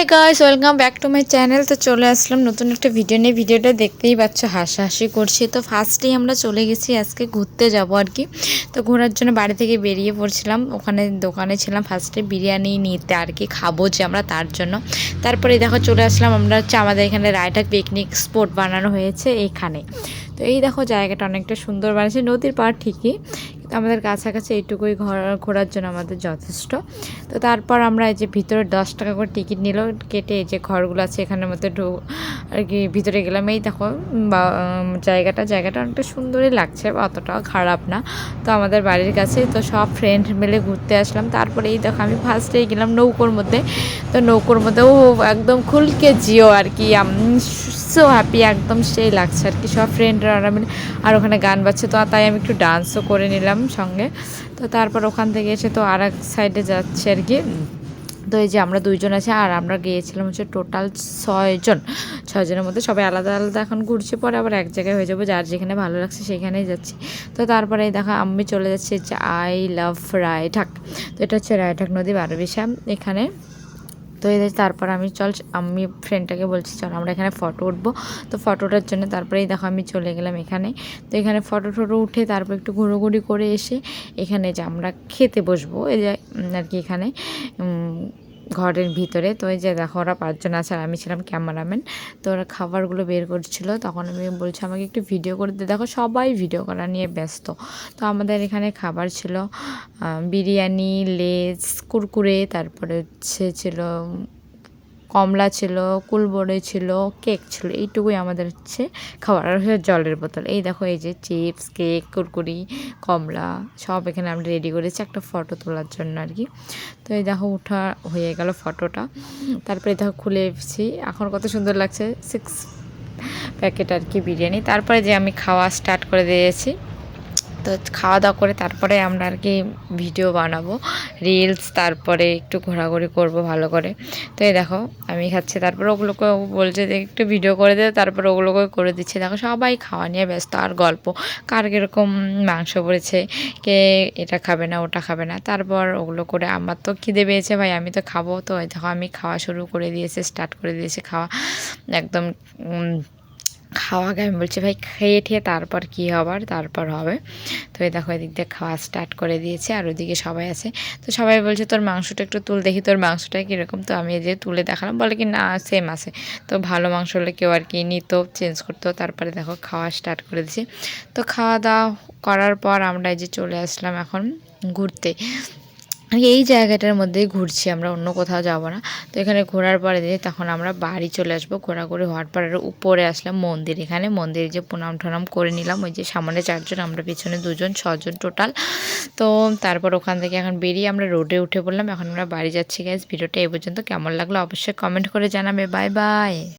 Hi guys, welcome back to my channel. তো চলে আসলাম নতুন একটা ভিডিও নিয়ে। ভিডিওটা দেখতেই পাচ্ছ, হাসাহাসি করছি। তো ফার্স্টেই আমরা চলে গেছি আজকে ঘুরতে যাব আর কি। তো ঘোরার জন্য বাড়ি থেকে বেরিয়ে পড়ছিলাম, ওখানে দোকানে ছিলাম ফার্স্টে বিরিয়ানি নিতে আর কি, খাবো যে আমরা তার জন্য। তারপরে দেখো চলে আসলাম আমরা হচ্ছে আমাদের এখানে রায়টাক পিকনিক স্পট বানানো হয়েছে এখানে। তো এই দেখো জায়গাটা অনেকটা সুন্দর বানিয়েছে, নদীর পাড় ঠিকই, কিন্তু আমাদের কাছাকাছি এইটুকুই ঘোরার জন্য আমাদের যথেষ্ট। তো তারপর আমরা এই যে ভিতরে 10 টাকা করে টিকিট নিল, কেটে এই যে ঘরগুলো আছে এখানের মধ্যে আর কি ভিতরে গেলাম। এই দেখো জায়গাটা অনেকটা সুন্দরই লাগছে, অতটাও খারাপ না। তো আমাদের বাড়ির কাছে, তো সব ফ্রেন্ড মিলে ঘুরতে আসলাম। তারপরে এই দেখো আমি ফার্স্টেই গেলাম নৌকোর মধ্যে। তো নৌকোর মধ্যেও একদম খুলকে জিও আর কি, সো হ্যাপি, একদম সেই লাগছে আর কি, সব ফ্রেন্ডরা মিলে। আর ওখানে গান বাজছে, তো তাই আমি একটু ডান্সও করে নিলাম সঙ্গে। তো তারপর ওখান থেকে এসে তো আর এক সাইডে যাচ্ছে আর কি। তো এই যে আমরা 2 জন আছি, আর আমরা গিয়েছিলাম হচ্ছে টোটাল 6 জন। 6 জনের মধ্যে সবাই আলাদা আলাদা এখন ঘুরছি, পরে আবার এক জায়গায় হয়ে যাবো, যার যেখানে ভালো লাগছে সেখানেই যাচ্ছি। তো তারপরে এই দেখো আমি চলে যাচ্ছি হচ্ছে আই লাভ রায়ঠাক। তো এটা হচ্ছে রায়ঠাক নদী, বারবিশা এখানে। তো এই তারপর আমি ফ্রেন্ডটাকে বলছি চল আমরা এখানে ফটো উঠবো। তো ফটোটার জন্য তারপরেই দেখো আমি চলে গেলাম এখানে। তো এখানে ফটো উঠে তারপর একটু ঘোরাঘুরি করে এসে এখানে যে আমরা খেতে বসবো, এই যে আর কি এখানে ঘরের ভিতরে। তো এই যে দেখো ওরা 5 জন আছে, আর আমি ছিলাম ক্যামেরাম্যান। তো ওরা খাবারগুলো বের করছিল, তখন আমি বলছি আমাকে একটু ভিডিও করে দিতে। দেখো সবাই ভিডিও করা নিয়ে ব্যস্ত। তো আমাদের এখানে খাবার ছিল বিরিয়ানি, লেজ, কুরকুরে, তারপরে ছিল কমলা ছিল, কুলবড়ে ছিল, কেক ছিল, এইটুকুই আমাদের হচ্ছে খাবার। আর হচ্ছে জলের বোতল। এই দেখো এই যে চিপস, কেক, কুরকুরি, কমলা সব এখানে আমরা রেডি করেছি একটা ফটো তোলার জন্য আর কি। তো এই দেখো উঠা হয়ে গেল ফটোটা। তারপরে দেখো খুলে এসেছি, এখন কত সুন্দর লাগছে, 6 প্যাকেট আর কি বিরিয়ানি। তারপরে যে আমি খাওয়া স্টার্ট করে দিয়েছি। তো খাওয়া দাওয়া করে তারপরে আমরা আর কি ভিডিও বানাবো, রিলস, তারপরে একটু ঘোরাঘুরি করব ভালো করে। তো এই দেখো আমি খাচ্ছি, তারপরে ওগুলোকে বলছে যে একটু ভিডিও করে দে, তারপরে ওগুলোকে করে দিচ্ছে। দেখো সবাই খাওয়া নিয়ে ব্যস্ত, আর গল্প কার কীরকম মাংস পড়েছে, কে এটা খাবে না ওটা খাবে না। তারপর ওগুলো করে আমার তো খিদে পেয়েছে ভাই, আমি তো খাবো। তো এই দেখো আমি খাওয়া শুরু করে দিয়েছি, স্টার্ট করে দিয়েছি খাওয়া একদম। খাওয়া আগে আমি বলছি ভাই খেয়ে ঠেয়ে তারপর কী হবার তারপর হবে। তো এই দেখো এদিক দিয়ে খাওয়া স্টার্ট করে দিয়েছে, আর ওইদিকে সবাই আছে। তো সবাই বলছে তোর মাংসটা একটু তুল দেখি, তোর মাংসটা কীরকম। তো আমি এই যে তুলে দেখালাম, বলে কি না সেম আছে। তো ভালো মাংস হলে কেউ আর কি নিত, চেঞ্জ করতো। তারপরে দেখো খাওয়া স্টার্ট করে দিয়েছি। তো খাওয়া দাওয়া করার পর আমরা এই যে চলে আসলাম এখন ঘুরতে। এই জায়গাটার মধ্যেই ঘুরছি আমরা, অন্য কোথাও যাব না। তো এখানে ঘোরার পরে দিয়ে তখন আমরা বাড়ি চলে আসবো। ঘোরাঘুরি হওয়ার পরে উপরে আসলাম মন্দির, এখানে মন্দিরে যে প্রণাম টনাম করে নিলাম। ওই যে সামনে 4 জন, আমরা পিছনে 2 জন, 6 জন টোটাল। তো তারপর ওখান থেকে এখন বেরিয়ে আমরা রোডে উঠে পড়লাম। এখন আমরা বাড়ি যাচ্ছি গাইস। ভিডিওটা এই পর্যন্ত কেমন লাগলো অবশ্যই কমেন্ট করে জানাবে। Bye bye.